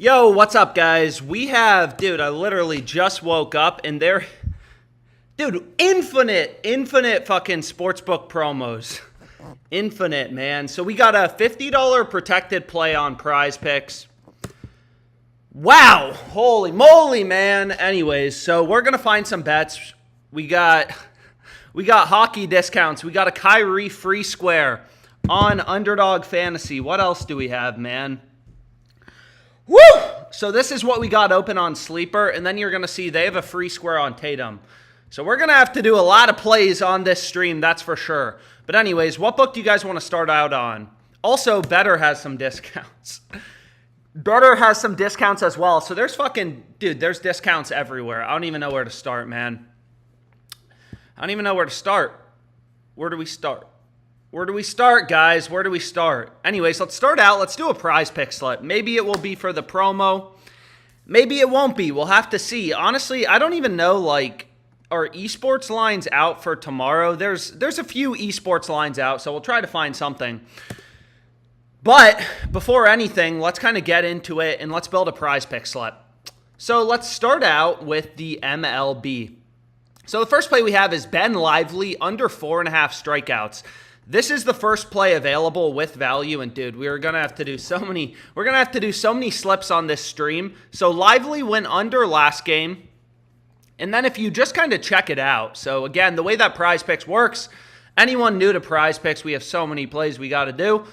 Yo, what's up, guys? Dude, I literally just woke up and infinite fucking sportsbook promos. Infinite, man. So we got a $50 protected play on PrizePicks. Wow, holy moly, man. Anyways, so we're going to find some bets. We got hockey discounts. We got a Kyrie free square on Underdog Fantasy. What else do we have, man? Woo! So this is what we got open on Sleeper, and then you're going to see they have a free square on Tatum. So we're going to have to do a lot of plays on this stream, that's for sure. But anyways, what book do you guys want to start out on? Also, Better has some discounts. Better has some discounts as well. So there's there's discounts everywhere. I don't even know where to start, man. I don't even know where to start. Where do we start? Where do we start, guys? Where do we start? Anyways, let's start out. Let's do a PrizePicks slip. Maybe it will be for the promo. Maybe it won't be. We'll have to see. Honestly, I don't even know, are esports lines out for tomorrow? There's a few esports lines out, so we'll try to find something. But before anything, let's kind of get into it, and let's build a PrizePicks slip. So let's start out with the MLB. So the first play we have is Ben Lively under 4.5 strikeouts. This is the first play available with value, and dude, we're gonna have to do so many slips on this stream. So Lively went under last game, and then if you just kind of check it out. So again, the way that PrizePicks works, anyone new to PrizePicks, we have so many plays we got to do.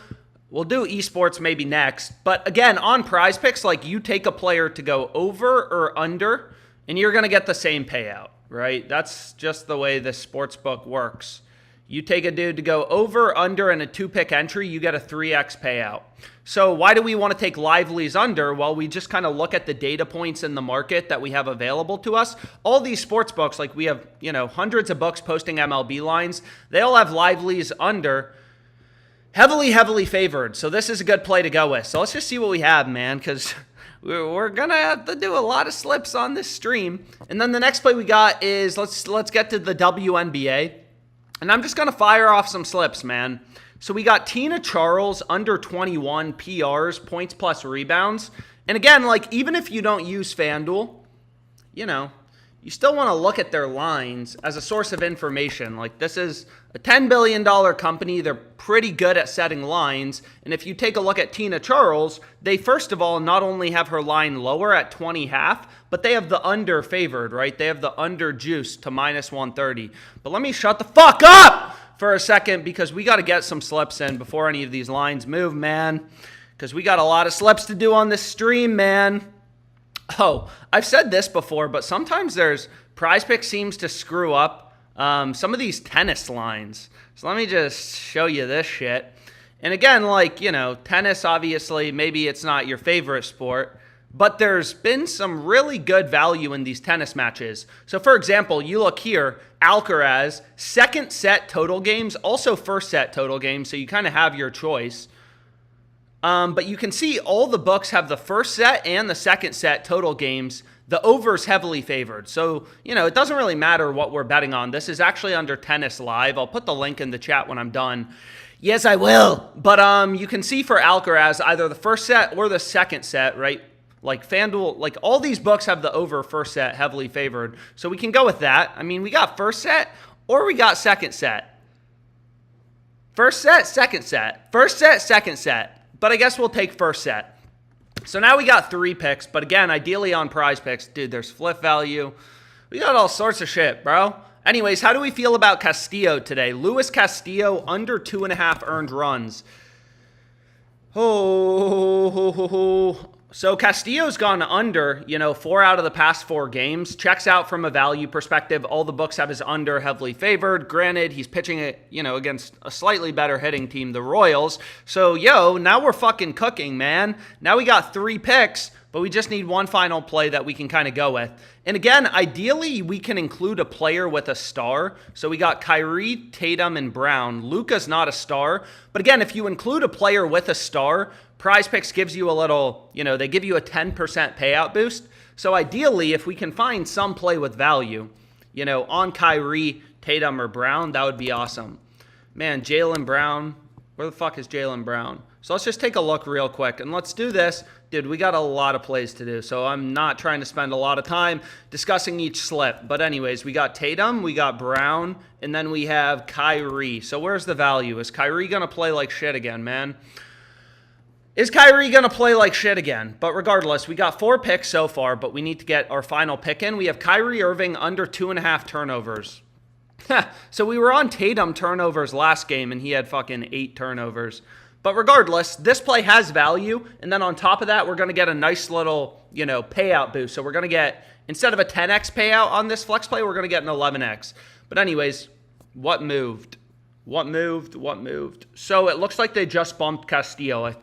We'll do esports maybe next, but again, on PrizePicks, you take a player to go over or under, and you're gonna get the same payout, right? That's just the way this sportsbook works. You take a dude to go over, under, and a 2-pick entry, you get a 3x payout. So why do we want to take Lively's under? Well, we just kind of look at the data points in the market that we have available to us. All these sports books, we have, hundreds of books posting MLB lines. They all have Lively's under heavily favored. So this is a good play to go with. So let's just see what we have, man, because we're going to have to do a lot of slips on this stream. And then the next play we got is, let's get to the WNBA. And I'm just going to fire off some slips, man. So we got Tina Charles under 21 PRs, points plus rebounds. And again, even if you don't use FanDuel, you still want to look at their lines as a source of information. This is a $10 billion company. They're pretty good at setting lines. And if you take a look at Tina Charles, they first of all not only have her line lower at 20.5, but they have the under favored, right? They have the under juice to minus 130. But let me shut the fuck up for a second because we got to get some slips in before any of these lines move, man. Because we got a lot of slips to do on this stream, man. Oh, I've said this before, but sometimes PrizePicks seems to screw up some of these tennis lines. So let me just show you this shit. And again, tennis, obviously, maybe it's not your favorite sport, but there's been some really good value in these tennis matches. So for example, you look here, Alcaraz, second set total games, also first set total games, so you kind of have your choice. But you can see all the books have the first set and the second set total games. The over's heavily favored. So, it doesn't really matter what we're betting on. This is actually under Tennis Live. I'll put the link in the chat when I'm done. Yes, I will. But you can see for Alcaraz, either the first set or the second set, right? FanDuel, all these books have the over first set heavily favored. So we can go with that. I mean, we got first set or we got second set. First set, second set. First set, second set. But I guess we'll take first set. So now we got 3 picks. But again, ideally on PrizePicks, dude, there's flip value. We got all sorts of shit, bro. Anyways, how do we feel about Castillo today? Luis Castillo under 2.5 earned runs. So Castillo's gone under, 4 out of the past 4 games. Checks out from a value perspective. All the books have his under heavily favored. Granted, he's pitching it, against a slightly better hitting team, the Royals. So, now we're fucking cooking, man. Now we got 3 picks, but we just need one final play that we can kind of go with. And again, ideally, we can include a player with a star. So we got Kyrie, Tatum, and Brown. Luka's not a star. But again, if you include a player with a star, PrizePicks gives you a little, they give you a 10% payout boost. So ideally, if we can find some play with value, on Kyrie, Tatum, or Brown, that would be awesome. Man, Jaylen Brown. Where the fuck is Jaylen Brown? So let's just take a look real quick, and let's do this. Dude, we got a lot of plays to do, so I'm not trying to spend a lot of time discussing each slip. But anyways, we got Tatum, we got Brown, and then we have Kyrie. So where's the value? Is Kyrie going to play like shit again, man? Is Kyrie going to play like shit again? But regardless, we got 4 picks so far, but we need to get our final pick in. We have Kyrie Irving under 2.5 turnovers. So we were on Tatum turnovers last game, and he had fucking 8 turnovers. But regardless, this play has value, and then on top of that, we're going to get a nice little, payout boost. So we're going to get, instead of a 10x payout on this flex play, we're going to get an 11x. But anyways, what moved? What moved? So it looks like they just bumped Castillo. I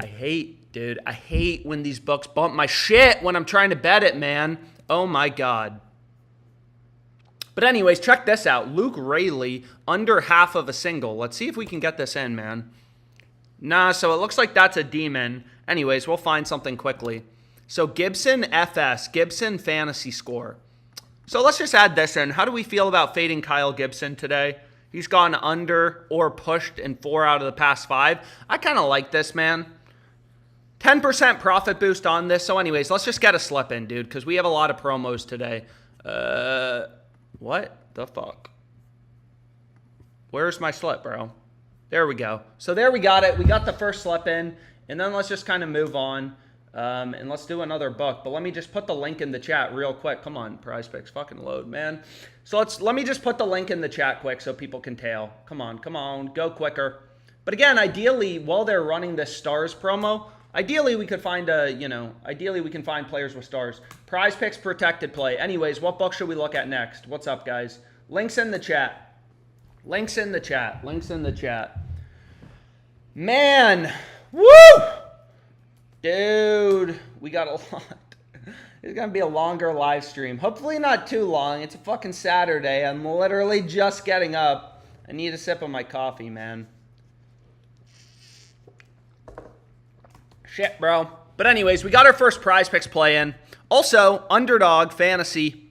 hate when these books bump my shit when I'm trying to bet it, man. Oh my God. But anyways, check this out. Luke Rayleigh, under half of a single. Let's see if we can get this in, man. Nah, so it looks like that's a demon. Anyways, we'll find something quickly. So Gibson FS, Gibson fantasy score. So let's just add this in. How do we feel about fading Kyle Gibson today? He's gone under or pushed in 4 out of the past 5. I kind of like this, man. 10% profit boost on this. So anyways, let's just get a slip in, dude, because we have a lot of promos today. What the fuck? Where's my slip, bro? There we go. So there we got it. We got the first slip in. And then let's just kind of move on. And let's do another book. But let me just put the link in the chat real quick. Come on, PrizePicks. Fucking load, man. So let me just put the link in the chat quick so people can tail. Come on. Go quicker. But again, ideally, while they're running this stars promo, ideally we could find ideally we can find players with stars. PrizePicks protected play. Anyways, what book should we look at next? What's up, guys? Links in the chat. Man, woo! Dude, we got a lot. It's going to be a longer live stream. Hopefully not too long. It's a fucking Saturday. I'm literally just getting up. I need a sip of my coffee, man. Shit, bro. But anyways, we got our first PrizePicks play in. Also, Underdog Fantasy.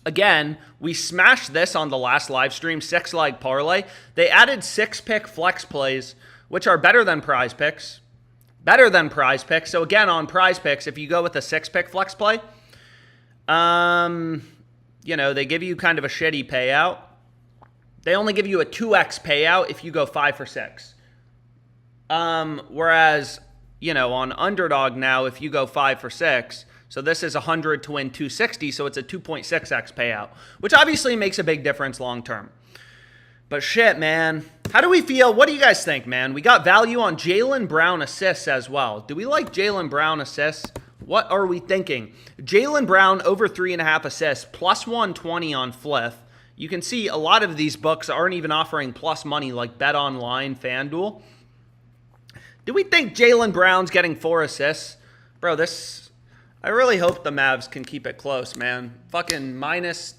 Again, we smashed this on the last live stream, 6-leg parlay. They added 6-pick flex plays, which are better than PrizePicks. So again, on PrizePicks, if you go with a 6-pick flex play, they give you kind of a shitty payout. They only give you a 2x payout if you go 5 for 6. Whereas, on Underdog now, if you go 5 for 6, so this is 100 to win 260, so it's a 2.6x payout, which obviously makes a big difference long term. But shit, man. How do we feel? What do you guys think, man? We got value on Jaylen Brown assists as well. Do we like Jaylen Brown assists? What are we thinking? Jaylen Brown over 3.5 assists, plus 120 on Fliff. You can see a lot of these books aren't even offering plus money like BetOnline, FanDuel. Do we think Jaylen Brown's getting 4 assists? Bro, I really hope the Mavs can keep it close, man. Fucking minus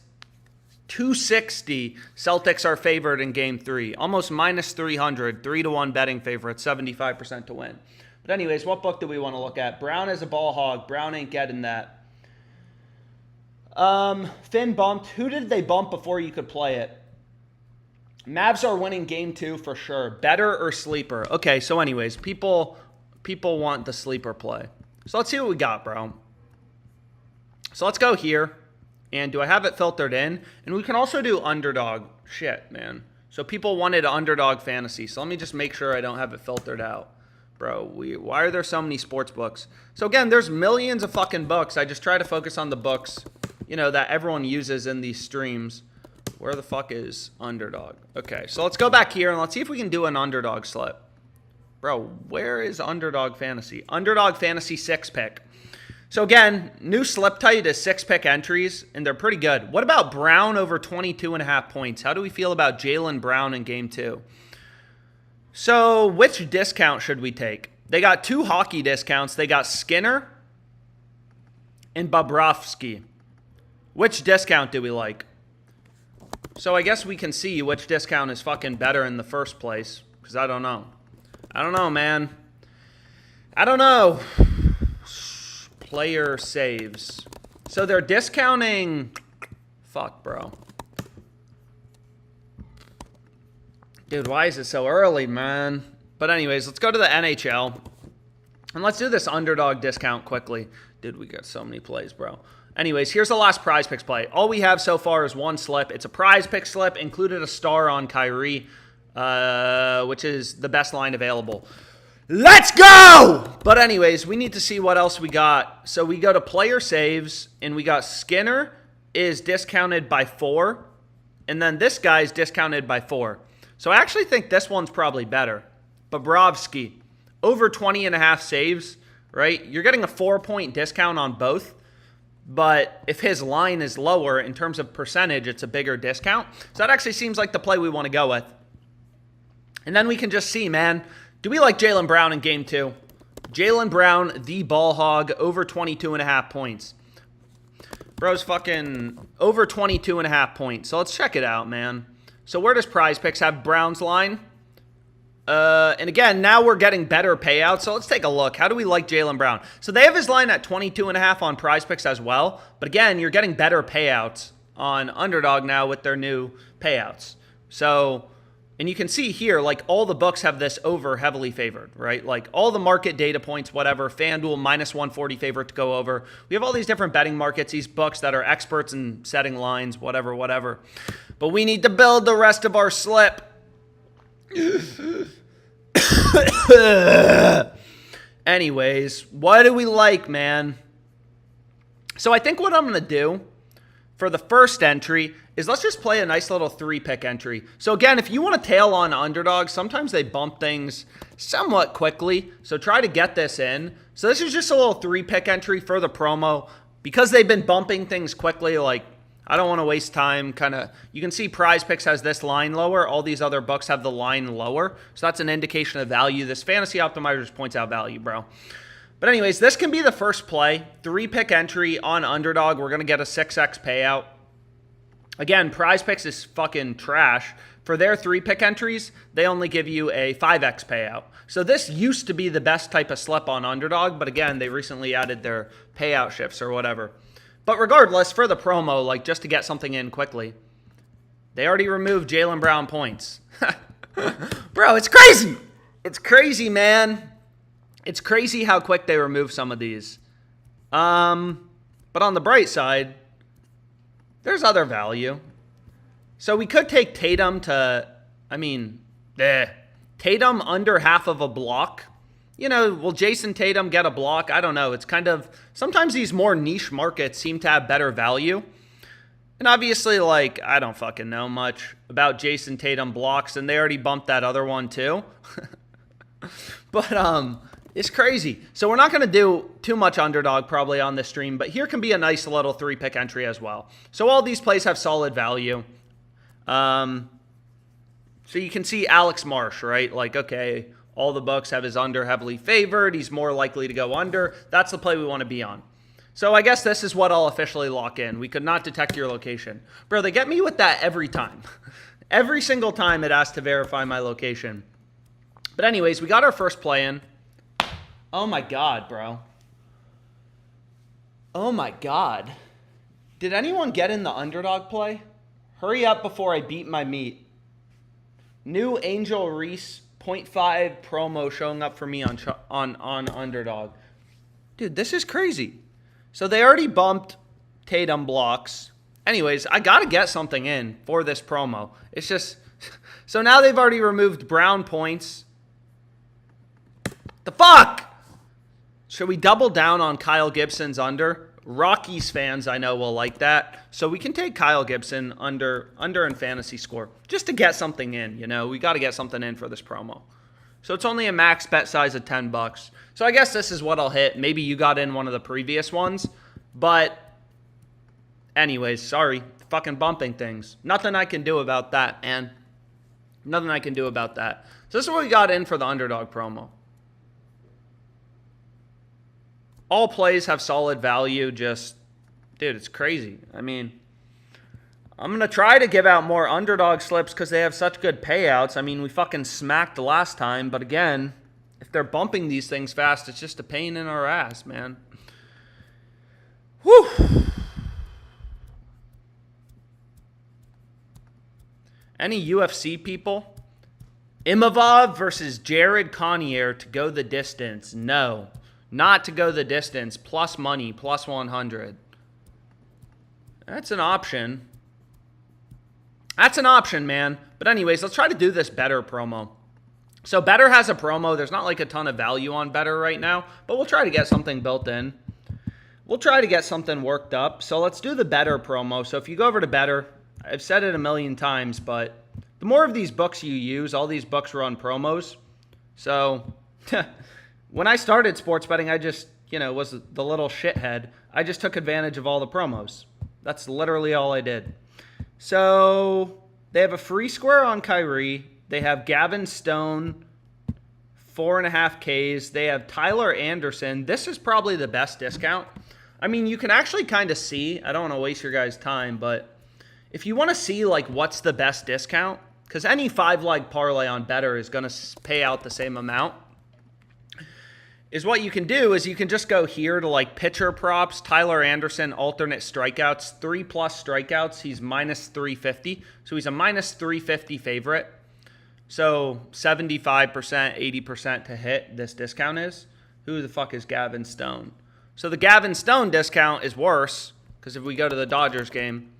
260. Celtics are favored in game 3. Almost minus 300. 3-1 betting favorite. 75% to win. But anyways, what book do we want to look at? Brown is a ball hog. Brown ain't getting that. Finn bumped. Who did they bump before you could play it? Mavs are winning game 2 for sure. Better or sleeper? Okay, so anyways, people want the sleeper play. So let's see what we got, bro. So let's go here. And do I have it filtered in? And we can also do underdog. Shit, man. So people wanted Underdog Fantasy. So let me just make sure I don't have it filtered out. Bro, why are there so many sports books? So again, there's millions of fucking books. I just try to focus on the books, that everyone uses in these streams. Where the fuck is Underdog? Okay, so let's go back here and let's see if we can do an Underdog slip. Bro, where is Underdog Fantasy? Underdog Fantasy 6-pick. So again, new slip tight is 6-pick entries, and they're pretty good. What about Brown over 22.5 points? How do we feel about Jaylen Brown in game 2? So which discount should we take? They got 2 hockey discounts. They got Skinner and Bobrovsky. Which discount do we like? So I guess we can see which discount is fucking better in the first place, because I don't know. I don't know, man. I don't know. Player saves. So they're discounting. Fuck, bro. Dude, why is it so early, man? But anyways, let's go to the NHL. And let's do this underdog discount quickly. Dude, we got so many plays, bro. Anyways, here's the last PrizePicks play. All we have so far is one slip. It's a PrizePicks slip, included a star on Kyrie, which is the best line available. Let's go! But anyways, we need to see what else we got. So we go to player saves, and we got Skinner is discounted by 4, and then this guy's discounted by 4. So I actually think this one's probably better. Bobrovsky, over 20.5 saves, right? You're getting a 4-point discount on both. But if his line is lower in terms of percentage, it's a bigger discount. So that actually seems like the play we want to go with. And then we can just see, man, do we like Jaylen Brown in game 2? Jaylen Brown, the ball hog, over 22.5 points. Bro's fucking over 22.5 points. So let's check it out, man. So where does PrizePicks have Brown's line? And again, now we're getting better payouts. So let's take a look. How do we like Jaylen Brown? So they have his line at 22.5 on PrizePicks as well. But again, you're getting better payouts on Underdog now with their new payouts. So, and you can see here, like all the books have this over heavily favored, right? Like all the market data points, whatever, FanDuel minus 140 favorite to go over. We have all these different betting markets, these books that are experts in setting lines, whatever. But we need to build the rest of our slip. Anyways, what do we like, man? So I think what I'm going to do for the first entry is let's just play a nice little 3-pick entry. So again, if you want to tail on Underdog, sometimes they bump things somewhat quickly. So try to get this in. So this is just a little 3-pick entry for the promo. Because they've been bumping things quickly, like I don't want to waste time. You can see PrizePicks has this line lower. All these other books have the line lower. So that's an indication of value. This Fantasy Optimizer just points out value, bro. But anyways, this can be the first play. 3-pick entry on Underdog. We're going to get a 6x payout. Again, PrizePicks is fucking trash. For their 3-pick entries, they only give you a 5x payout. So this used to be the best type of slip on Underdog. But again, they recently added their payout shifts or whatever. But regardless, for the promo, like just to get something in quickly, they already removed Jaylen Brown points. Bro, it's crazy. It's crazy, man. It's crazy how quick they remove some of these. But on the bright side, there's other value. So we could take Tatum to, Tatum under half of a block. You know, will Jason Tatum get a block? I don't know. It's kind of, sometimes these more niche markets seem to have better value. And obviously, like, I don't fucking know much about Jason Tatum blocks, and they already bumped that other one too. But it's crazy. So we're not going to do too much Underdog probably on this stream, but here can be a nice little 3-pick entry as well. So all these plays have solid value. So you can see Alex Marsh, right? Like, okay, all the books have his under heavily favored. He's more likely to go under. That's the play we want to be on. So I guess this is what I'll officially lock in. We could not detect your location. Bro, they get me with that every time. Every single time it asks to verify my location. But anyways, we got our first play in. Oh my God, bro. Oh my God. Did anyone get in the Underdog play? Hurry up before I beat my meat. New Angel Reese 0.5 promo showing up for me on Underdog. Dude, this is crazy. So they already bumped Tatum blocks. Anyways, I got to get something in for this promo. It's just, so now they've already removed Brown points. The fuck? Should we double down on Kyle Gibson's under? Rockies fans I know will like that. So we can take Kyle Gibson under in fantasy score just to get something in, you know. We got to get something in for this promo. So it's only a max bet size of $10. So I guess this is what I'll hit. Maybe you got in one of the previous ones. But anyways, sorry. Fucking bumping things. Nothing I can do about that, man. Nothing I can do about that. So this is what we got in for the Underdog promo. All plays have solid value. Just, dude, it's crazy. I mean, I'm going to try to give out more Underdog slips because they have such good payouts. I mean, we fucking smacked last time. But again, if they're bumping these things fast, it's just a pain in our ass, man. Whew. Any UFC people Imavov versus Jared Connier to go the distance. No, not to go the distance. Plus money, plus 100. That's an option. That's an option, man. But anyways, let's try to do this Better promo. So Better has a promo. There's not like a ton of value on Better right now, but we'll try to get something built in. We'll try to get something worked up. So let's do the Better promo. So if you go over to Better, I've said it a million times, but the more of these books you use, all these books run promos. So when I started sports betting, I just, was the little shithead. I just took advantage of all the promos. That's literally all I did. So they have a free square on Kyrie. They have Gavin Stone, 4.5 Ks. They have Tyler Anderson. This is probably the best discount. I mean, you can actually kind of see, I don't want to waste your guys' time, but if you want to see like what's the best discount, because any 5-leg parlay on Better is going to pay out the same amount, is what you can do is you can just go here to like pitcher props, Tyler Anderson, alternate strikeouts, 3+ strikeouts. He's minus 350. So he's a minus 350 favorite. So 75%, 80% to hit this discount is. Who the fuck is Gavin Stone? So the Gavin Stone discount is worse because if we go to the Dodgers game,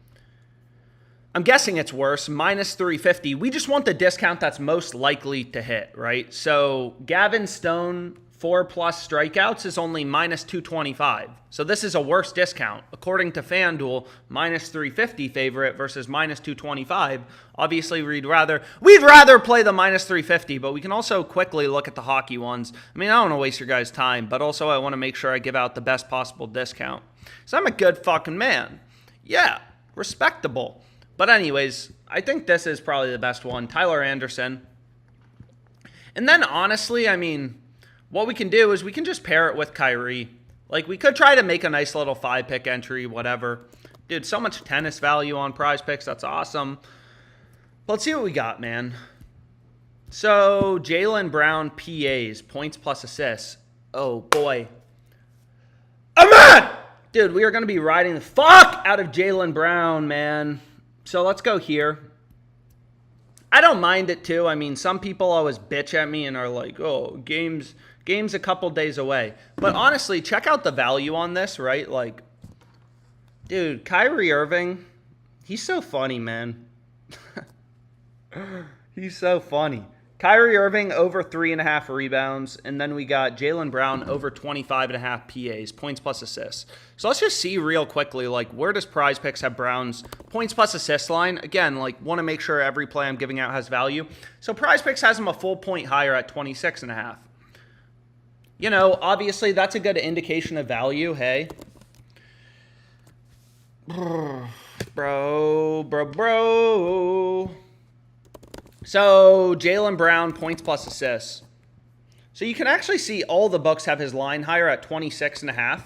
I'm guessing it's worse, minus 350. We just want the discount that's most likely to hit, right? So Gavin Stone, 4+ strikeouts is only minus 225. So this is a worse discount. According to FanDuel, minus 350 favorite versus minus 225. Obviously, we'd rather play the minus 350, but we can also quickly look at the hockey ones. I mean, I don't want to waste your guys' time, but also I want to make sure I give out the best possible discount. So I'm a good fucking man. Yeah, respectable. But anyways, I think this is probably the best one. Tyler Anderson. And then honestly, I mean, what we can do is we can just pair it with Kyrie. Like, we could try to make a nice little 5-pick entry, whatever. Dude, so much tennis value on PrizePicks. That's awesome. Let's see what we got, man. So, Jaylen Brown PAs, points plus assists. Oh, boy. I'm mad! Dude, we are going to be riding the fuck out of Jaylen Brown, man. So, let's go here. I don't mind it, too. I mean, some people always bitch at me and are like, oh, game's a couple days away. But honestly, check out the value on this, right? Like, dude, Kyrie Irving, he's so funny, man. He's so funny. Kyrie Irving over 3.5 rebounds, and then we got Jaylen Brown over 25.5 PAs, points plus assists. So let's just see real quickly, like, where does PrizePicks have Brown's points plus assist line? Again, like, want to make sure every play I'm giving out has value. So PrizePicks has him a full point higher at 26.5. Obviously that's a good indication of value. Hey, bro. So Jaylen Brown, points plus assists. So you can actually see all the books have his line higher at 26.5.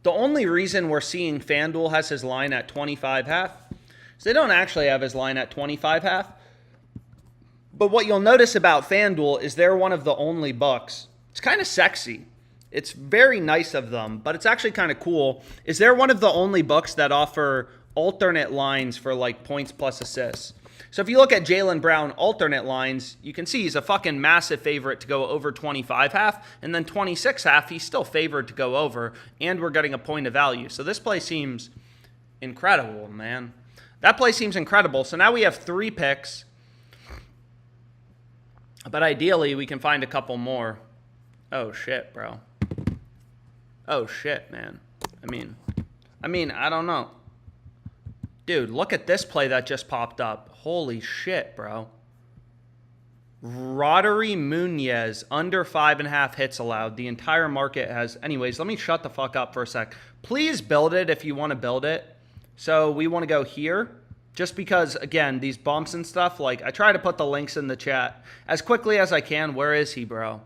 The only reason we're seeing FanDuel has his line at 25.5 is they don't actually have his line at 25.5. But what you'll notice about FanDuel is they're one of the only books. It's kind of sexy. It's very nice of them, but it's actually kind of cool. Is they're one of the only books that offer alternate lines for like points plus assists. So if you look at Jaylen Brown alternate lines, you can see he's a fucking massive favorite to go over 25.5, and then 26.5, he's still favored to go over, and we're getting a point of value. So this play seems incredible, man. That play seems incredible. So now we have 3 picks, but ideally we can find a couple more. Oh shit, bro. Oh shit, man. I mean, I don't know. Dude, look at this play that just popped up. Holy shit, bro. Roddery Munoz, under 5.5 hits allowed. The entire market has... Anyways, let me shut the fuck up for a sec. Please build it if you want to build it. So we want to go here. Just because, again, these bumps and stuff, like, I try to put the links in the chat as quickly as I can. Where is he, bro?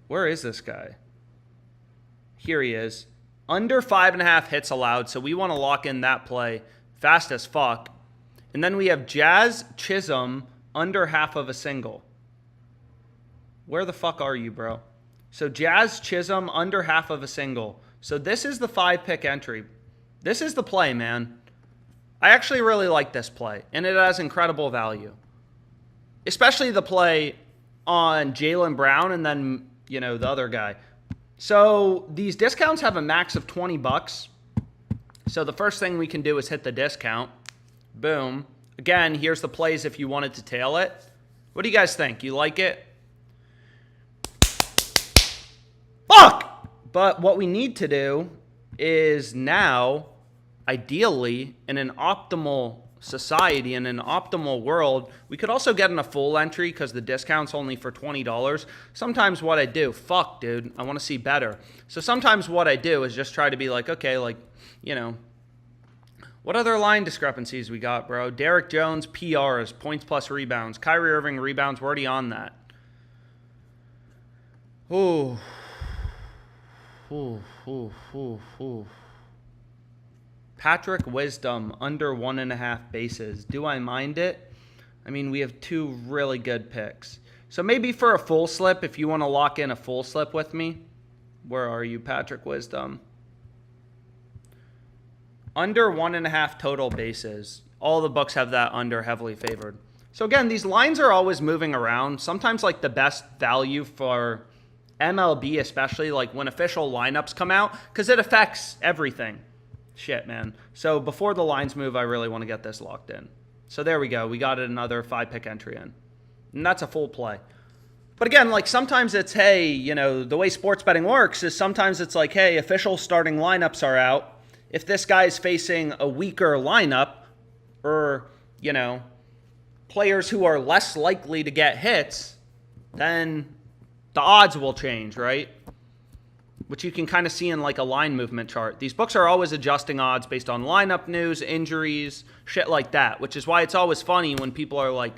Where is this guy? Here he is. Under 5.5 hits allowed, so we want to lock in that play fast as fuck. And then we have Jazz Chisholm, under half of a single. Where the fuck are you, bro? So Jazz Chisholm, under half of a single. So this is the 5-pick entry. This is the play, man. I actually really like this play, and it has incredible value. especially the play on Jaylen Brown and then, you know, the other guy. So these discounts have a max of 20 bucks. So the first thing we can do is hit the discount. Boom. Again, here's the plays if you wanted to tail it. What do you guys think? You like it? Fuck! But what we need to do is now, ideally, in an optimal society, in an optimal world, we could also get in a full entry because the discount's only for $20. Sometimes what I do, fuck, dude, I want to see better. So sometimes what I do is just try to be like, okay, like, you know, what other line discrepancies we got, bro? Derek Jones, PRs, points plus rebounds. Kyrie Irving, rebounds, we're already on that. Ooh. Patrick Wisdom, under 1.5 bases. Do I mind it? I mean, we have 2 really good picks. So maybe for a full slip, if you want to lock in a full slip with me. Where are you, Patrick Wisdom? Under 1.5 total bases. All the books have that under, heavily favored. So again, these lines are always moving around. Sometimes like the best value for MLB, especially like when official lineups come out, because it affects everything. Shit, man. So before the lines move, I really want to get this locked in. So there we go. We got another 5-pick entry in. And that's a full play. But again, like sometimes it's, hey, you know, the way sports betting works is sometimes it's like, hey, official starting lineups are out. If this guy's facing a weaker lineup or, you know, players who are less likely to get hits, then the odds will change, right? Which you can kind of see in like a line movement chart. These books are always adjusting odds based on lineup news, injuries, shit like that, which is why it's always funny when people are like,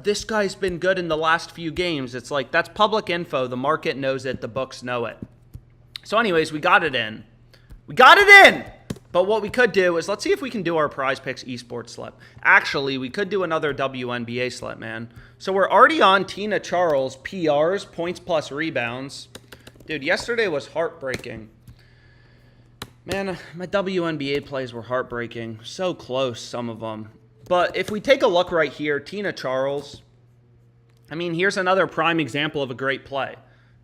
this guy's been good in the last few games. It's like, that's public info. The market knows it. The books know it. So anyways, we got it in. We got it in! But what we could do is, let's see if we can do our PrizePicks Esports slip. Actually, we could do another WNBA slip, man. So we're already on Tina Charles, PRs, points plus rebounds. Dude, yesterday was heartbreaking. Man, my WNBA plays were heartbreaking. So close, some of them. But if we take a look right here, Tina Charles, I mean, here's another prime example of a great play.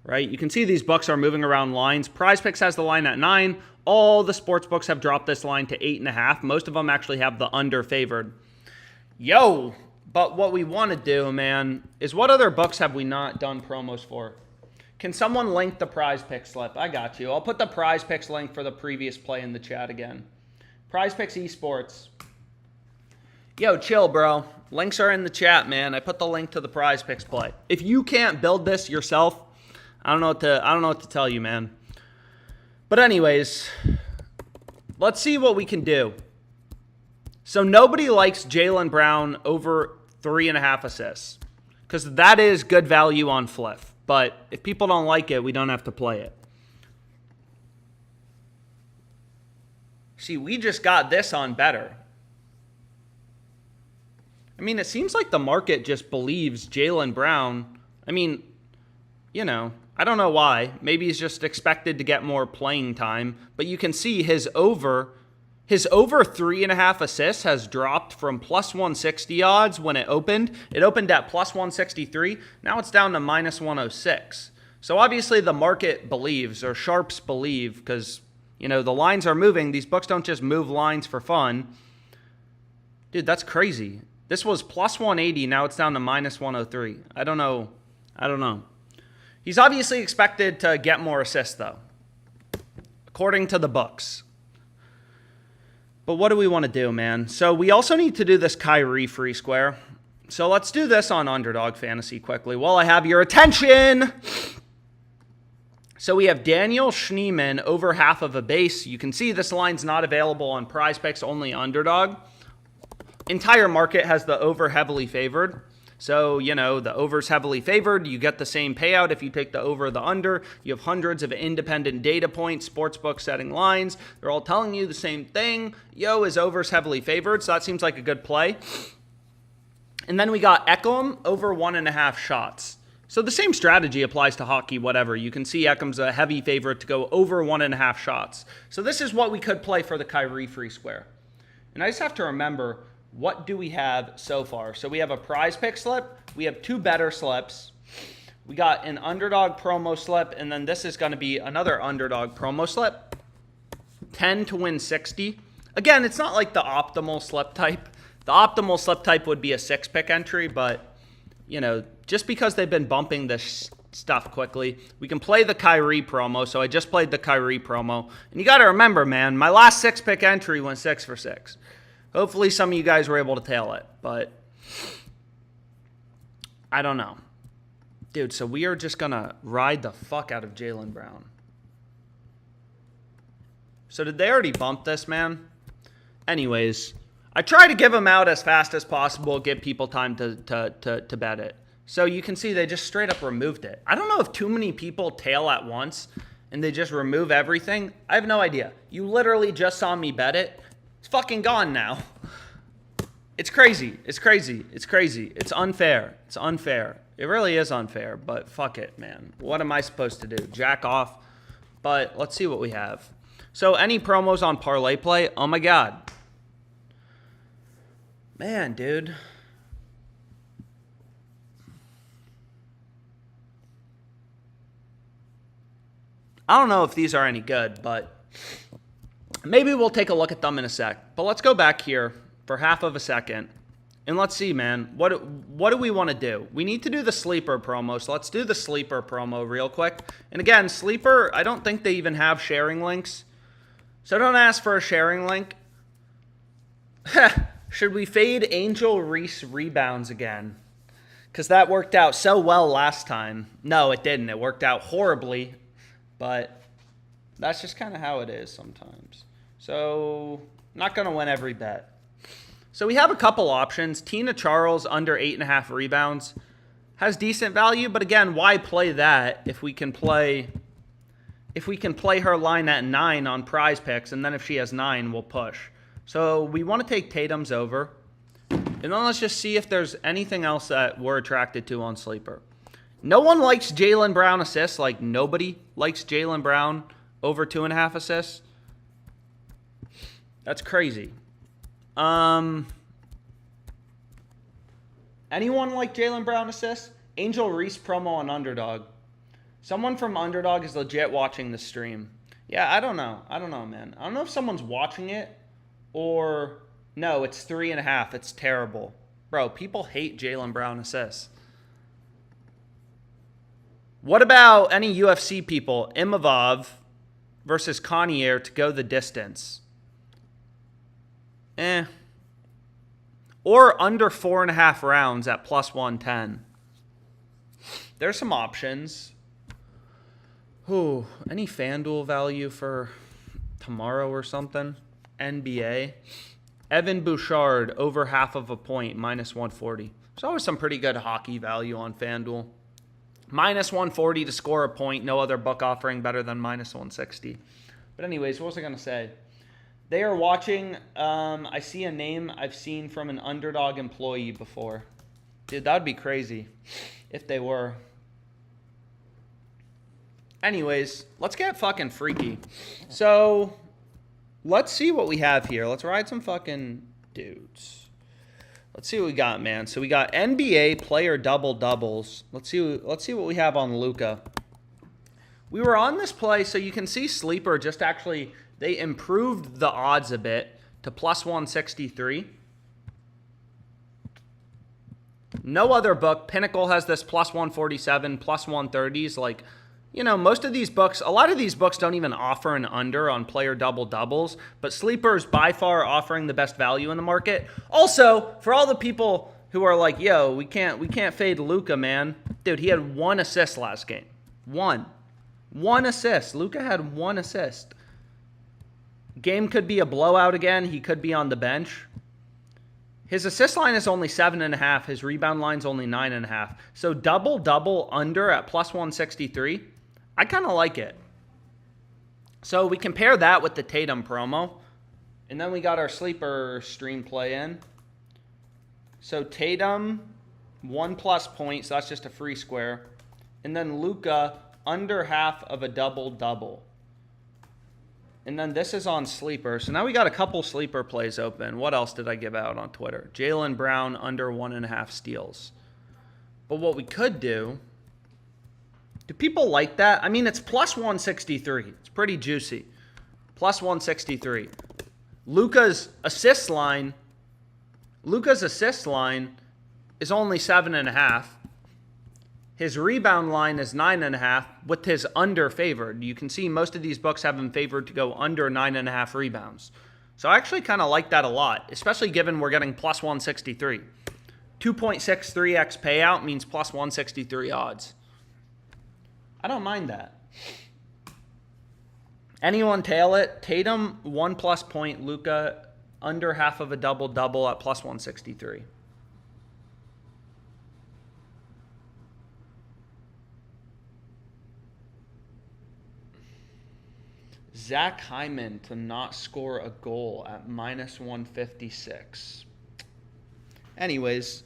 Right? You can see these books are moving around lines. PrizePicks has the line at 9. All the sports books have dropped this line to 8.5. Most of them actually have the under favored. Yo! But what we want to do, man, is what other books have we not done promos for? Can someone link the PrizePicks slip? I got you. I'll put the PrizePicks link for the previous play in the chat again. PrizePicks Esports. Yo, chill, bro. Links are in the chat, man. I put the link to the PrizePicks play. If you can't build this yourself, I don't know what to tell you, man. But anyways, let's see what we can do. So nobody likes Jaylen Brown over 3.5 assists because that is good value on Fliff. But if people don't like it, we don't have to play it. See, we just got this on better. I mean, it seems like the market just believes Jaylen Brown. I mean, you know, I don't know why. Maybe he's just expected to get more playing time. But you can see his over 3.5 assists has dropped from plus 160 odds when it opened. It opened at plus 163. Now it's down to minus 106. So obviously the market believes, or sharps believe, because, you know, the lines are moving. These books don't just move lines for fun. Dude, that's crazy. This was plus 180. Now it's down to minus 103. I don't know. He's obviously expected to get more assists, though, according to the books. But what do we want to do, man? So we also need to do this Kyrie free square. So let's do this on Underdog Fantasy quickly while I have your attention. So we have Daniel Schneemann over half of a base. You can see this line's not available on PrizePicks, only Underdog. Entire market has the over heavily favored. So, you know, the over's heavily favored. You get the same payout if you take the over or the under. You have hundreds of independent data points, sportsbook setting lines. They're all telling you the same thing. Yo, is over's heavily favored, so that seems like a good play. And then we got ALEXM over 1.5 shots. So the same strategy applies to hockey, whatever. You can see ALEXM's a heavy favorite to go over 1.5 shots. So this is what we could play for the Kyrie free square. And I just have to remember, what do we have so far? So we have a PrizePick slip. We have 2 better slips. We got an Underdog promo slip, and then this is going to be another Underdog promo slip. 10 to win 60. Again, it's not like the optimal slip type. The optimal slip type would be a 6-pick entry, but, you know, just because they've been bumping this stuff quickly, we can play the Kyrie promo. So I just played the Kyrie promo. And you got to remember, man, my last 6-pick entry went 6 for 6. Hopefully some of you guys were able to tail it, but I don't know. Dude, so we are just going to ride the fuck out of Jaylen Brown. So did they already bump this, man? Anyways, I try to give them out as fast as possible, give people time to bet it. So you can see they just straight up removed it. I don't know if too many people tail at once and they just remove everything. I have no idea. You literally just saw me bet it. It's fucking gone now. It's crazy. It's crazy. It's crazy. It's unfair. It's unfair. It really is unfair, but fuck it, man. What am I supposed to do? Jack off? But let's see what we have. So any promos on ParlayPlay? Oh my God. Man, dude. I don't know if these are any good, but maybe we'll take a look at them in a sec. But let's go back here for half of a second. And let's see, man, what do we want to do? We need to do the sleeper promo, so let's do the sleeper promo real quick. And again, sleeper, I don't think they even have sharing links. So don't ask for a sharing link. Should we fade Angel Reese rebounds again? Because that worked out so well last time. No, it didn't. It worked out horribly. But that's just kind of how it is sometimes. So not going to win every bet. So we have a couple options. Tina Charles under 8.5 rebounds has decent value, but again, why play that if we can play her line at 9 on PrizePicks, and then if she has 9, we'll push. So we want to take Tatum's over, and then let's just see if there's anything else that we're attracted to on Sleeper. No one likes Jaylen Brown assists. Like, nobody likes Jaylen Brown over 2.5 assists. That's crazy. Anyone like Jaylen Brown assists? Angel Reese promo on Underdog. Someone from Underdog is legit watching the stream. Yeah, I don't know. I don't know, man. I don't know if someone's watching it or... No, it's 3.5. It's terrible. Bro, people hate Jaylen Brown assists. What about any UFC people? Imavov versus Connier to go the distance. Or under 4.5 rounds at plus 110. There's some options. Ooh, any FanDuel value for tomorrow or something? NBA. Evan Bouchard over half of a point, minus 140. There's always some pretty good hockey value on FanDuel. Minus 140 to score a point. No other book offering better than minus 160. But anyways, what was I going to say? They are watching. I see a name I've seen from an Underdog employee before. Dude, that would be crazy if they were. Anyways, let's get fucking freaky. So, let's see what we have here. Let's ride some fucking dudes. Let's see what we got, man. So we got NBA player doubles. Let's see what we have on Luka. We were on this play, so you can see Sleeper just actually, they improved the odds a bit to plus 163. No other book. Pinnacle has this plus 147, plus 130s. Like, you know, most of these books, a lot of these books don't even offer an under on player doubles, but Sleeper is by far offering the best value in the market. Also, for all the people who are like, yo, we can't fade Luka, man. Dude, he had 1 assist last game. One assist. Luka had 1 assist. Game could be a blowout again. He could be on the bench. His assist line is only 7.5. His rebound line's only 9.5. So double under at plus 163. I kind of like it. So we compare that with the Tatum promo. And then we got our sleeper stream play in. So Tatum, 1+ points. So that's just a free square. And then Luka, under half of a double-double. And then this is on Sleeper. So now we got a couple Sleeper plays open. What else did I give out on Twitter? Jaylen Brown under 1.5 steals. But what we could do people like that? I mean, it's plus 163. It's pretty juicy. Plus 163. Luka's assist line is only 7.5. His rebound line is 9.5 with his under favored. You can see most of these books have him favored to go under 9.5 rebounds. So I actually kind of like that a lot, especially given we're getting plus 163. 2.63x payout means plus 163 odds. I don't mind that. Anyone tail it? Tatum, 1+ point. Luka, under half of a double-double at plus 163. Zach Hyman to not score a goal at minus 156. Anyways,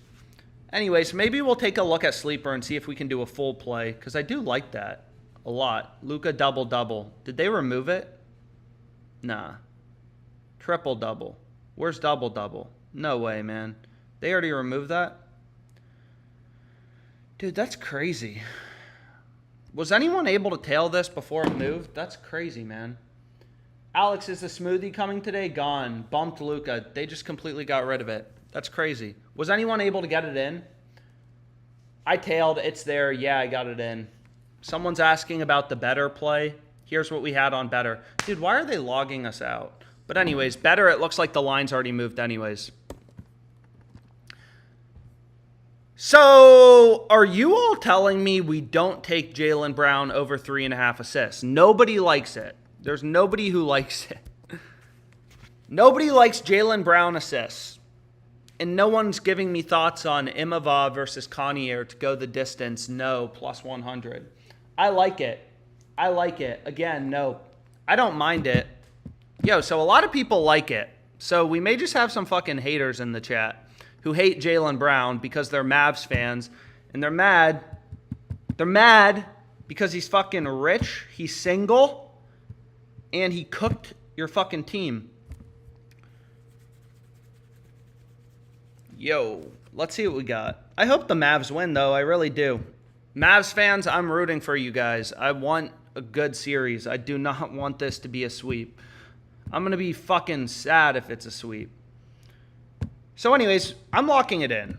maybe we'll take a look at Sleeper and see if we can do a full play, because I do like that a lot. Luka double-double. Did they remove it? Nah. Triple-double. Where's double-double? No way, man. They already removed that? Dude, that's crazy. Was anyone able to tail this before it moved? That's crazy, man. Alex, is the smoothie coming today? Gone. Bumped Luka. They just completely got rid of it. That's crazy. Was anyone able to get it in? I tailed. It's there. Yeah, I got it in. Someone's asking about the better play. Here's what we had on better. Dude, why are they logging us out? But anyways, better, it looks like the line's already moved anyways. So, are you all telling me we don't take Jaylen Brown over 3.5 assists? Nobody likes it. There's nobody who likes it. Nobody likes Jaylen Brown assists. And no one's giving me thoughts on Imava versus Kanye to go the distance. No, plus 100. I like it. I like it. Again, no. I don't mind it. Yo, so a lot of people like it. So we may just have some fucking haters in the chat who hate Jaylen Brown because they're Mavs fans. And they're mad. They're mad because he's fucking rich. He's single. And he cooked your fucking team. Yo, let's see what we got. I hope the Mavs win, though. I really do. Mavs fans, I'm rooting for you guys. I want a good series. I do not want this to be a sweep. I'm going to be fucking sad if it's a sweep. So anyways, I'm locking it in.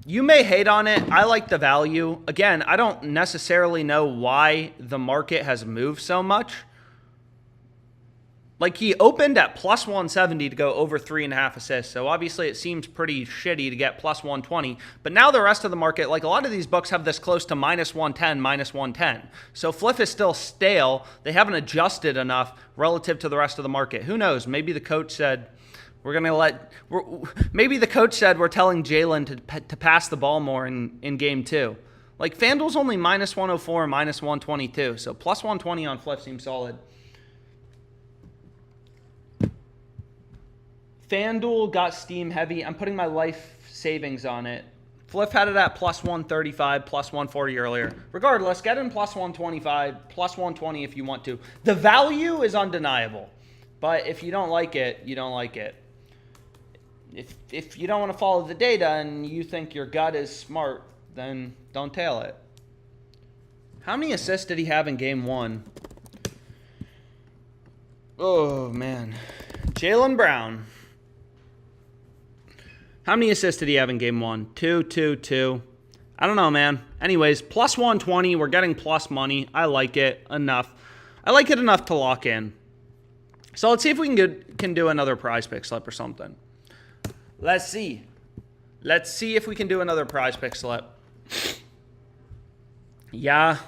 You may hate on it. I like the value. Again, I don't necessarily know why the market has moved so much. Like, he opened at plus 170 to go over 3.5 assists. So, obviously, it seems pretty shitty to get plus 120. But now the rest of the market, like, a lot of these books have this close to minus 110, minus 110. So, Fliff is still stale. They haven't adjusted enough relative to the rest of the market. Who knows? Maybe the coach said, maybe the coach said we're telling Jaylen to pass the ball more in game 2. Like, FanDuel's only minus 104, minus 122. So, plus 120 on Fliff seems solid. FanDuel got steam heavy. I'm putting my life savings on it. Fliff had it at plus 135, plus 140 earlier. Regardless, get in plus 125, plus 120 if you want to. The value is undeniable. But if you don't like it, you don't like it. If you don't want to follow the data and you think your gut is smart, then don't tail it. How many assists did he have in game 1? Oh, man. Jaylen Brown. How many assists did he have in game 1? 2, 2, 2. I don't know, man. Anyways, plus 120. We're getting plus money. I like it enough. I like it enough to lock in. So let's see if we can do another PrizePicks slip or something. Let's see. Let's see if we can do another PrizePicks slip. Yeah.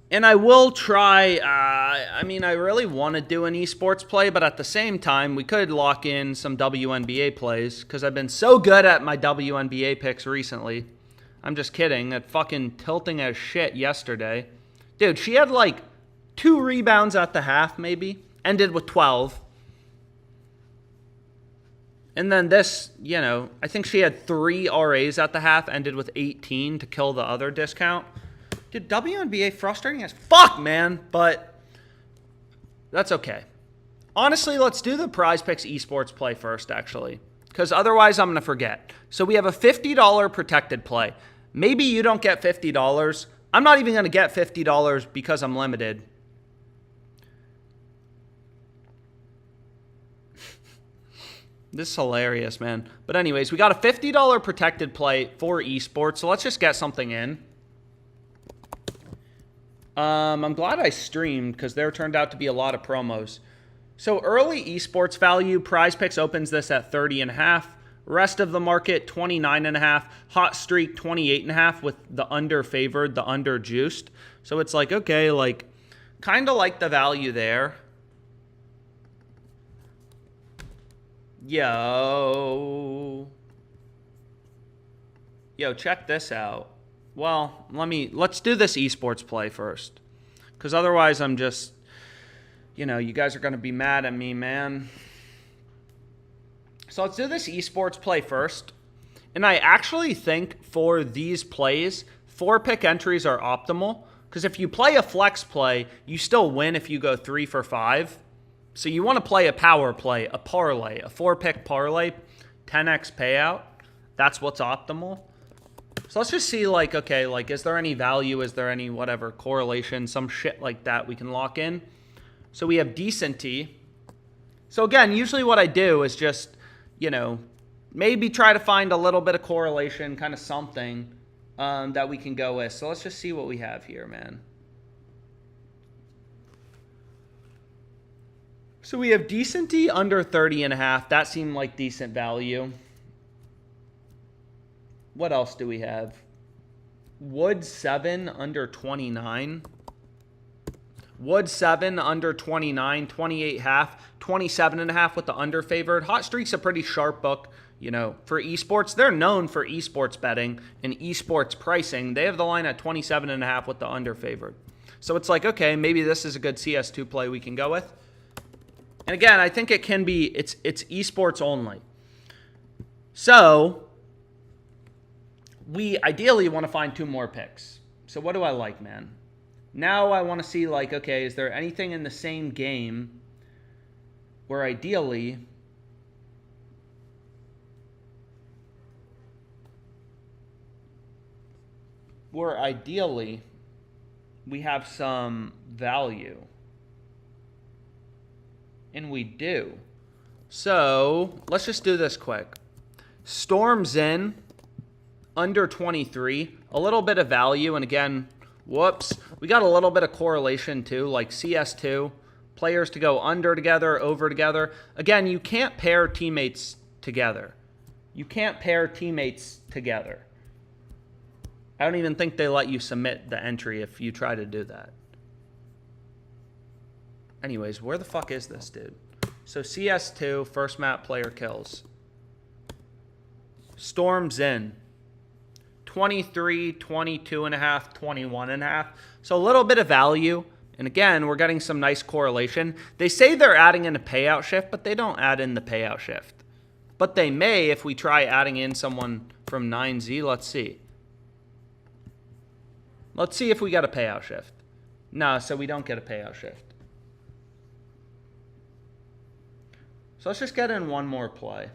And I will try, I really want to do an esports play, but at the same time, we could lock in some WNBA plays, because I've been so good at my WNBA picks recently. I'm just kidding. At fucking tilting as shit yesterday. Dude, she had like 2 rebounds at the half, maybe. Ended with 12. And then this, I think she had 3 RAs at the half, ended with 18 to kill the other discount. Dude, WNBA frustrating as fuck, man. But That's okay. Honestly, let's do the PrizePicks Esports play first, actually, because otherwise I'm going to forget. So we have a $50 protected play. Maybe you don't get $50. I'm not even going to get $50 because I'm limited. This is hilarious, man. But anyways, we got a $50 protected play for esports, so let's just get something in. I'm glad I streamed because there turned out to be a lot of promos. So early esports value, PrizePicks opens this at 30.5. Rest of the market, 29.5. Hot streak, 28.5 with the under favored, the under juiced. So it's like, okay, like kind of like the value there. Yo, check this out. Well, let's do this esports play first, because otherwise I'm just, you guys are going to be mad at me, man. So let's do this esports play first. And I actually think for these plays, 4-pick entries are optimal, because if you play a flex play, you still win if you go 3 for 5. So you want to play a power play, a parlay, a 4-pick parlay, 10x payout. That's what's optimal. So let's just see, like, okay, like, is there any value? Is there any whatever correlation, some shit like that we can lock in? So we have decent T. So again, usually what I do is just, maybe try to find a little bit of correlation, kind of something that we can go with. So let's just see what we have here, man. So we have decent T under 30.5. That seemed like decent value. What else do we have? Wood 7 under 29. Wood 7 under 29, 28.5, 27.5 with the under favored. Hot Streak's a pretty sharp book, for esports. They're known for esports betting and esports pricing. They have the line at 27.5 with the under favored. So it's like, okay, maybe this is a good CS2 play we can go with. And again, I think it can be, it's esports only. So we ideally want to find 2 more picks. So what do I like, man? Now I want to see, like, okay, is there anything in the same game where ideally we have some value? And we do. So let's just do this quick. Storms in under 23, a little bit of value. And again, whoops, we got a little bit of correlation too, like CS2, players to go under together, over together. Again, you can't pair teammates together. You can't pair teammates together. I don't even think they let you submit the entry if you try to do that. Anyways, where the fuck is this, dude? So CS2, first map player kills. Storms in. 23, 22.5, 21.5. So a little bit of value. And again, we're getting some nice correlation. They say they're adding in a payout shift, but they don't add in the payout shift. But they may if we try adding in someone from 9Z. Let's see. Let's see if we get a payout shift. No, so we don't get a payout shift. So let's just get in one more play.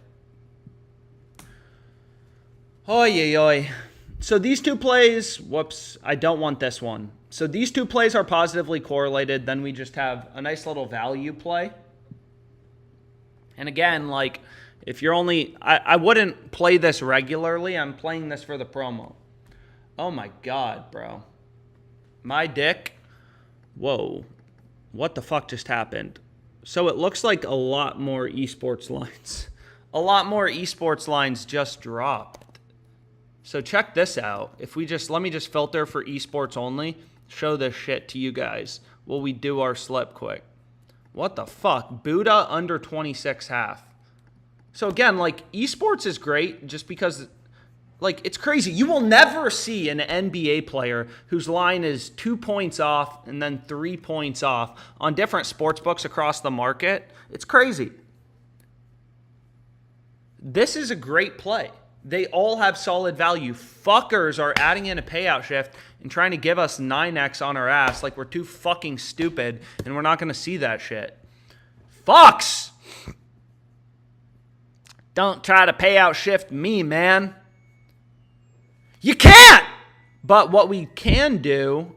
Oy, oy, oy. So these 2 plays, whoops, I don't want this one. So these 2 plays are positively correlated. Then we just have a nice little value play. And again, like, if you're only, I wouldn't play this regularly. I'm playing this for the promo. Oh my God, bro. My dick. Whoa. What the fuck just happened? So it looks like a lot more esports lines. A lot more esports lines just dropped. So check this out. If we just, let me just filter for esports only. Show this shit to you guys while we do our slip quick. What the fuck? Buddha under 26.5. So again, like, esports is great just because, like, it's crazy. You will never see an NBA player whose line is 2 points off and then 3 points off on different sports books across the market. It's crazy. This is a great play. They all have solid value. Fuckers are adding in a payout shift and trying to give us 9x on our ass like we're too fucking stupid and we're not going to see that shit. Fucks! Don't try to payout shift me, man. You can't! But what we can do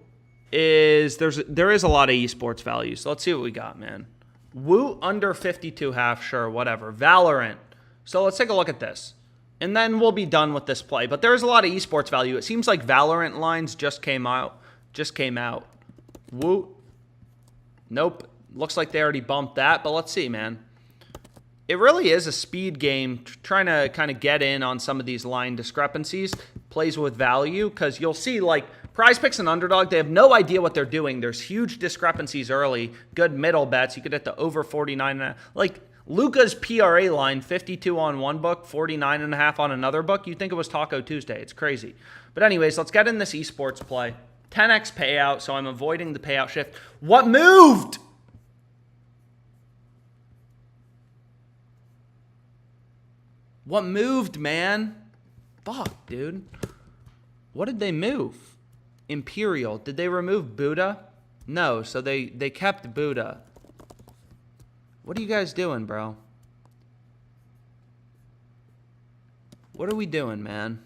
is there is a lot of esports value. So let's see what we got, man. Woo under 52.5, sure, whatever. Valorant. So let's take a look at this. And then we'll be done with this play. But there's a lot of esports value. It seems like Valorant lines just came out. Woo. Nope. Looks like they already bumped that. But let's see, man. It really is a speed game trying to kind of get in on some of these line discrepancies. Plays with value because you'll see like PrizePicks and Underdog, they have no idea what they're doing. There's huge discrepancies early. Good middle bets. You could hit the over 49. Like Luka's PRA line, 52 on one book, 49.5 on another book. You'd think it was Taco Tuesday. It's crazy. But anyways, let's get in this esports play. 10x payout, so I'm avoiding the payout shift. What moved? What moved, man? Fuck, dude. What did they move? Imperial. Did they remove Buddha? No, so they kept Buddha. What are you guys doing, bro? What are we doing, man?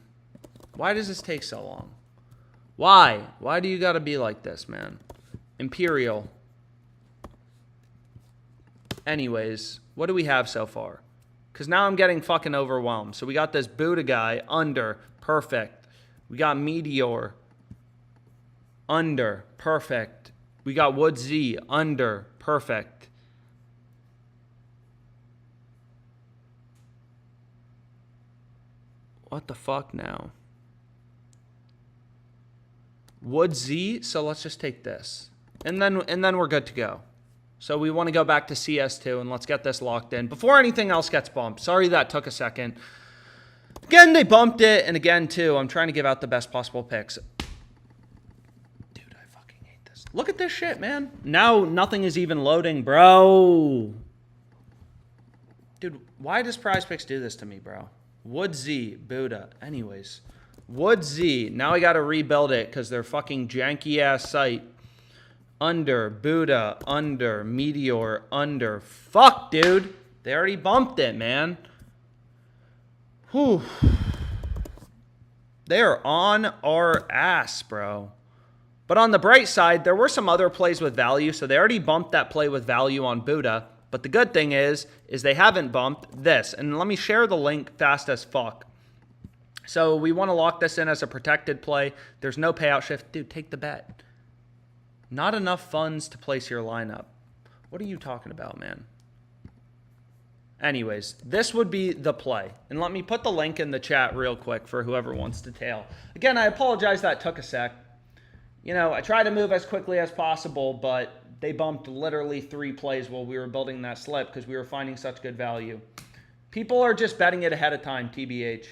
Why does this take so long? Why? Why do you gotta be like this, man? Imperial. Anyways, what do we have so far? Because now I'm getting fucking overwhelmed. So we got this Buddha guy, under, perfect. We got Meteor, under, perfect. We got Wood Z, under, perfect. What the fuck now? Wood Z, so let's just take this. And then we're good to go. So we want to go back to CS2 and let's get this locked in before anything else gets bumped. Sorry that took a second. Again, they bumped it. And again, too, I'm trying to give out the best possible picks. Dude, I fucking hate this. Look at this shit, man. Now nothing is even loading, bro. Dude, why does PrizePicks do this to me, bro? Wood Z, Buddha. Anyways, Wood Z. Now I got to rebuild it because they're fucking janky-ass site. Under, Buddha, under, Meteor, under. Fuck, dude. They already bumped it, man. Whew. They are on our ass, bro. But on the bright side, there were some other plays with value, so they already bumped that play with value on Buddha. But the good thing is they haven't bumped this. And let me share the link fast as fuck. So we want to lock this in as a protected play. There's no payout shift. Dude, take the bet. Not enough funds to place your lineup. What are you talking about, man? Anyways, this would be the play. And let me put the link in the chat real quick for whoever wants to tail. Again, I apologize that took a sec. You know, I try to move as quickly as possible, but they bumped literally 3 plays while we were building that slip because we were finding such good value. People are just betting it ahead of time, TBH.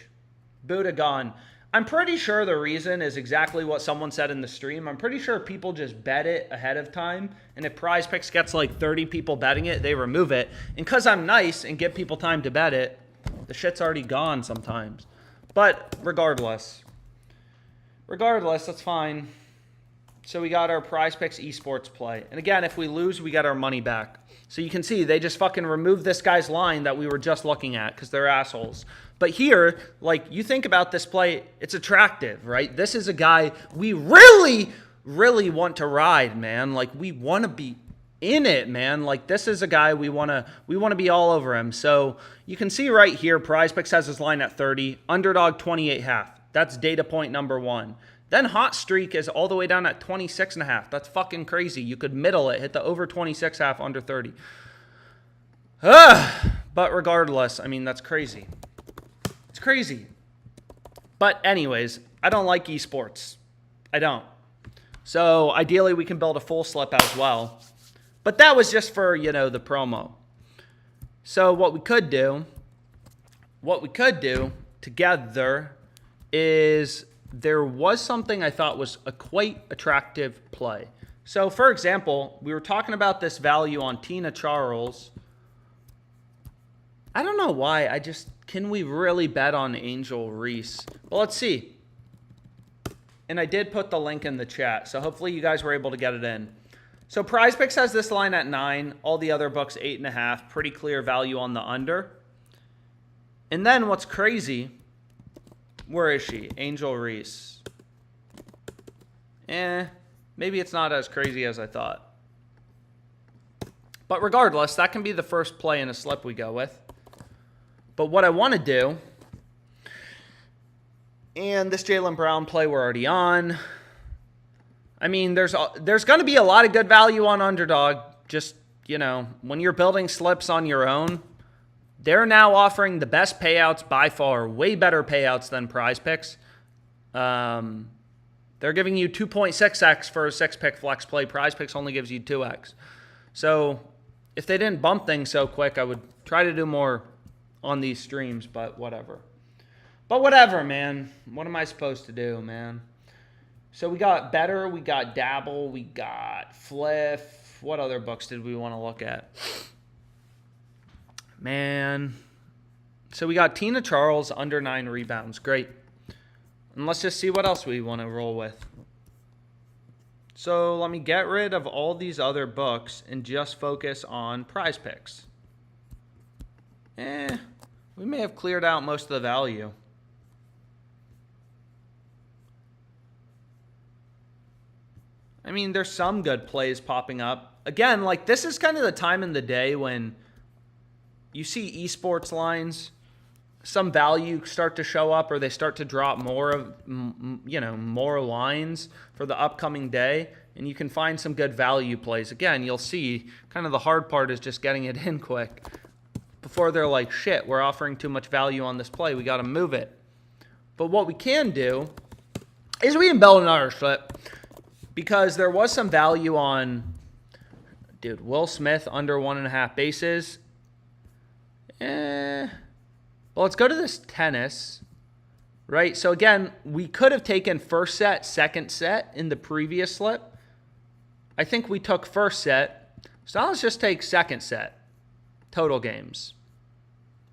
Buddha gone. I'm pretty sure the reason is exactly what someone said in the stream. I'm pretty sure people just bet it ahead of time. And if PrizePicks gets like 30 people betting it, they remove it. And because I'm nice and give people time to bet it, the shit's already gone sometimes. But regardless, that's fine. So we got our PrizePicks esports play. And again, if we lose, we get our money back. So you can see they just fucking removed this guy's line that we were just looking at because they're assholes. But here, like, you think about this play, it's attractive, right? This is a guy we really, really want to ride, man. Like, we want to be in it, man. Like, this is a guy we want to be all over him. So you can see right here, PrizePicks has his line at 30, Underdog 28.5. That's data point number 1. Then Hot Streak is all the way down at 26.5. That's fucking crazy. You could middle it, hit the over 26.5, under 30. But regardless, I mean, that's crazy. It's crazy. But anyways, I don't like esports. I don't. So ideally, we can build a full slip as well. But that was just for, you know, the promo. So what we could do together is there was something I thought was a quite attractive play. So, for example, we were talking about this value on Tina Charles. I don't know why. I just can we really bet on Angel Reese? Well, let's see. And I did put the link in the chat, so hopefully you guys were able to get it in. So PrizePicks has this line at 9. All the other books 8.5. Pretty clear value on the under. And then what's crazy, where is she? Angel Reese. Maybe it's not as crazy as I thought. But regardless, that can be the first play in a slip we go with. But what I want to do, and this Jaylen Brown play we're already on. I mean, there's going to be a lot of good value on Underdog. Just, you know, when you're building slips on your own, they're now offering the best payouts by far, way better payouts than PrizePicks. They're giving you 2.6x for a 6-pick flex play. PrizePicks only gives you 2x. So if they didn't bump things so quick, I would try to do more on these streams, but whatever. But whatever, man. What am I supposed to do, man? So we got Better, we got Dabble, we got Fliff. What other books did we want to look at? Man. So we got Tina Charles, under 9 rebounds. Great. And let's just see what else we want to roll with. So let me get rid of all these other books and just focus on PrizePicks. We may have cleared out most of the value. I mean, there's some good plays popping up. Again, like this is kind of the time in the day when you see esports lines, some value start to show up, or they start to drop more of, you know, more lines for the upcoming day, and you can find some good value plays. Again, you'll see kind of the hard part is just getting it in quick before they're like, shit, we're offering too much value on this play. We got to move it. But what we can do is we can build another slip because there was some value on, dude, Will Smith under 1.5 bases. Well, let's go to this tennis, right? So again, we could have taken first set, second set in the previous slip. I think we took first set. So now let's just take second set, total games,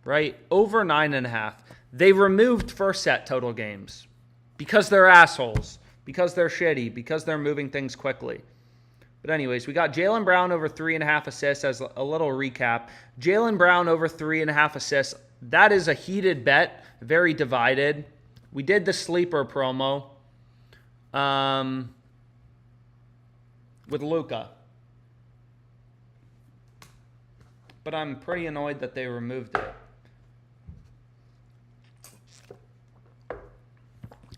right? Over 9.5. They removed first set total games because they're assholes, because they're shitty, because they're moving things quickly. But anyways, we got Jaylen Brown over 3.5 assists as a little recap. Jaylen Brown over 3.5 assists. That is a heated bet, very divided. We did the sleeper promo with Luka. But I'm pretty annoyed that they removed it.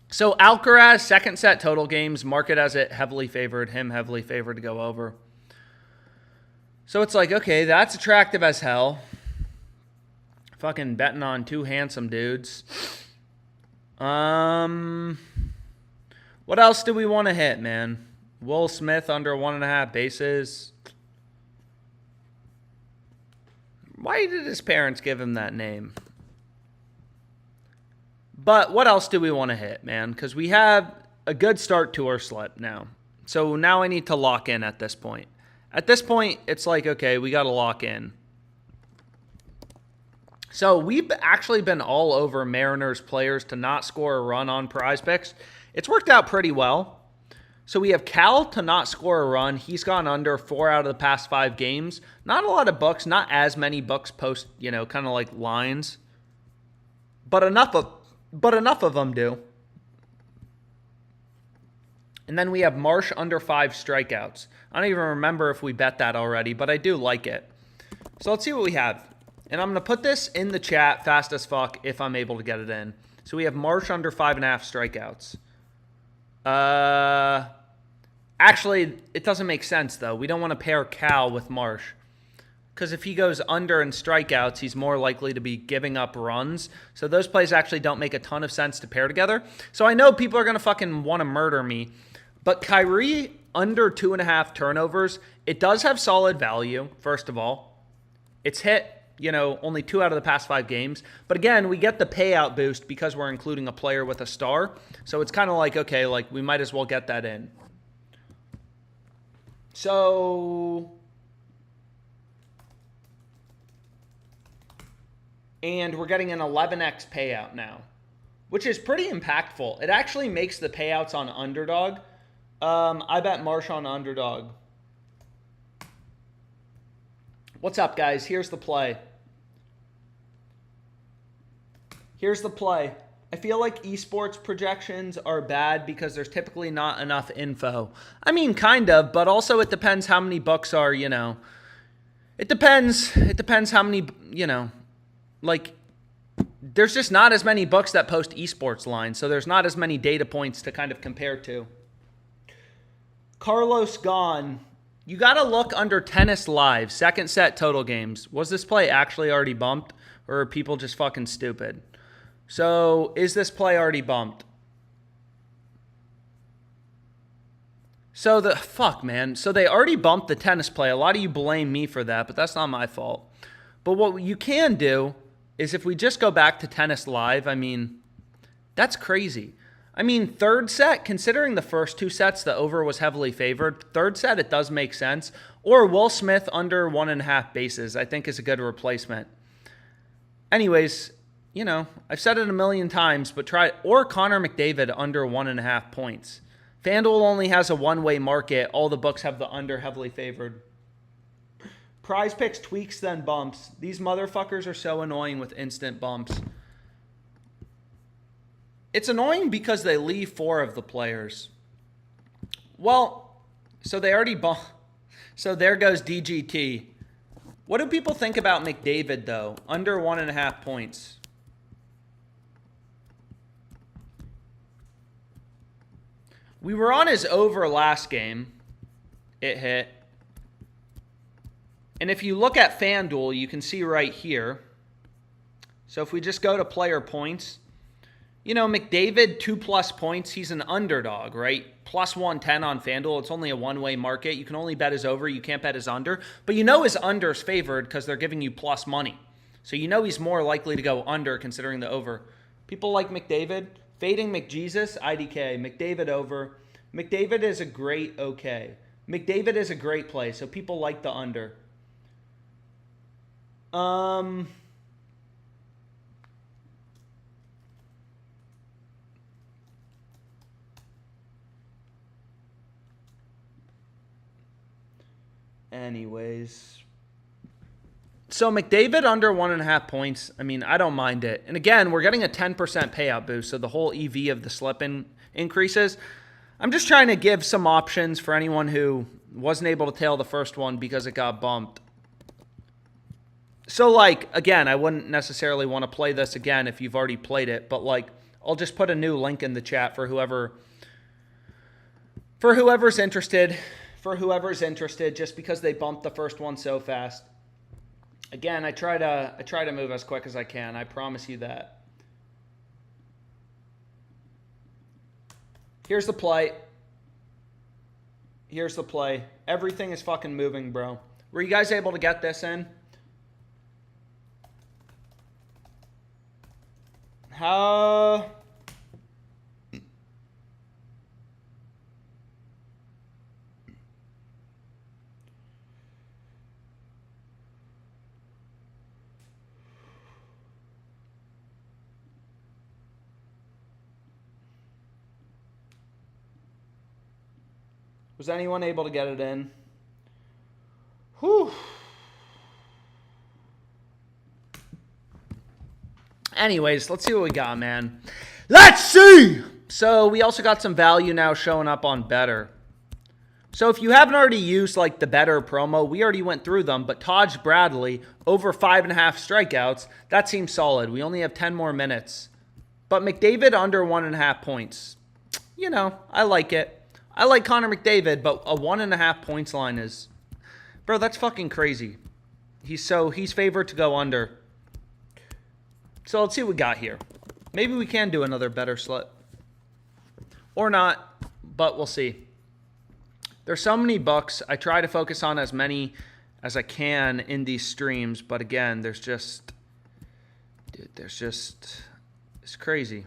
So Alcaraz, second set total games, market as it heavily favored, him heavily favored to go over. So it's like, okay, that's attractive as hell. Fucking betting on two handsome dudes. What else do we want to hit, man? Will Smith under 1.5 bases. Why did his parents give him that name? But what else do we want to hit, man? Because we have a good start to our slip now. So now I need to lock in at this point. At this point, it's like, okay, we got to lock in. So we've actually been all over Mariners players to not score a run on PrizePicks. It's worked out pretty well. So we have Cal to not score a run. He's gone under 4 out of the past 5 games. Not a lot of books, not as many books post, you know, kind of like lines. But enough of them do. And then we have Marsh under 5 strikeouts. I don't even remember if we bet that already, but I do like it. So let's see what we have. And I'm going to put this in the chat fast as fuck if I'm able to get it in. So we have Marsh under 5.5 strikeouts. Actually, it doesn't make sense, though. We don't want to pair Cal with Marsh. Because if he goes under in strikeouts, he's more likely to be giving up runs. So those plays actually don't make a ton of sense to pair together. So I know people are going to fucking want to murder me. But Kyrie under 2.5 turnovers, it does have solid value, first of all. It's hit, you know, only 2 out of the past 5 games. But again, we get the payout boost because we're including a player with a star. So it's kind of like, okay, like we might as well get that in. So and we're getting an 11x payout now, which is pretty impactful. It actually makes the payouts on Underdog. I bet Marsh on Underdog. What's up, guys? Here's the play. Here's the play. I feel like esports projections are bad because there's typically not enough info. I mean, kind of, but also it depends how many books are, you know. It depends how many, you know, like, there's just not as many books that post esports lines, so there's not as many data points to kind of compare to. Carlos gone. You got to look under Tennis Live, second set total games. Was this play actually already bumped, or are people just fucking stupid? So, is this play already bumped? So, fuck, man. So, they already bumped the tennis play. A lot of you blame me for that, but that's not my fault. But what you can do is if we just go back to Tennis Live, I mean, that's crazy. I mean, third set, considering the first two sets, the over was heavily favored. Third set, it does make sense. Or Will Smith under 1.5 bases, I think is a good replacement. Anyways, you know, I've said it a million times, but or Connor McDavid under 1.5 points. FanDuel only has a one-way market. All the books have the under heavily favored. PrizePicks tweaks then bumps. These motherfuckers are so annoying with instant bumps. It's annoying because they leave 4 of the players. Well, so they already bumped. So there goes DGT. What do people think about McDavid, though? Under 1.5 points. We were on his over last game. It hit. And if you look at FanDuel, you can see right here. So if we just go to player points, you know, McDavid, 2+ points. He's an underdog, right? Plus 110 on FanDuel. It's only a one-way market. You can only bet his over. You can't bet his under. But you know his under is favored because they're giving you plus money. So you know he's more likely to go under considering the over. People like McDavid. Fading McJesus, IDK. McDavid over. McDavid is a great okay. McDavid is a great play, so people like the under. Anyways. So McDavid under 1.5 points. I mean, I don't mind it. And again, we're getting a 10% payout boost, so the whole EV of the slip-in increases. I'm just trying to give some options for anyone who wasn't able to tail the first one because it got bumped. So, like, again, I wouldn't necessarily want to play this again if you've already played it, but, like, I'll just put a new link in the chat for whoever's interested. For whoever's interested, just because they bumped the first one so fast. Again, I try to move as quick as I can. I promise you that. Here's the play. Here's the play. Everything is fucking moving, bro. Were you guys able to get this in? How? Was anyone able to get it in? Whew. Anyways, let's see what we got, man. Let's see! So we also got some value now showing up on Better. So if you haven't already used like the Better promo, we already went through them, but Taj Bradley, over 5.5 strikeouts, that seems solid. We only have 10 more minutes. But McDavid under 1.5 points. You know, I like it. I like Connor McDavid, but a 1.5 points line is... Bro, that's fucking crazy. He's favored to go under. So let's see what we got here. Maybe we can do another Better slip. Or not, but we'll see. There's so many books. I try to focus on as many as I can in these streams, but again, there's just... Dude, it's crazy.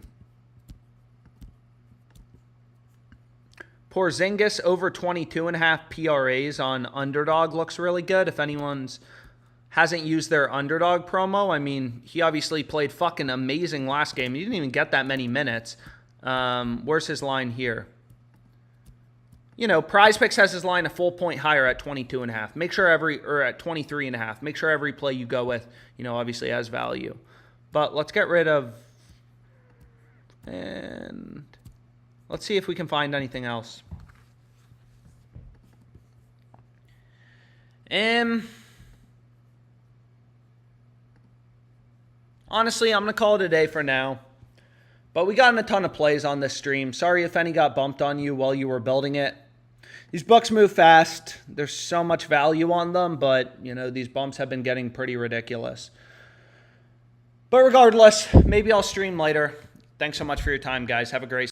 Porzingis over 22.5 PRAs on Underdog looks really good. If anyone's hasn't used their underdog promo. I mean, he obviously played fucking amazing last game. He didn't even get that many minutes. Where's his line here? You know, PrizePicks has his line a full point higher at 22.5. Make sure at 23.5. Make sure every play you go with, you know, obviously has value. But let's get rid of, and let's see if we can find anything else. Honestly, I'm going to call it a day for now. But we got a ton of plays on this stream. Sorry if any got bumped on you while you were building it. These books move fast. There's so much value on them, but, you know, these bumps have been getting pretty ridiculous. But regardless, maybe I'll stream later. Thanks so much for your time, guys. Have a great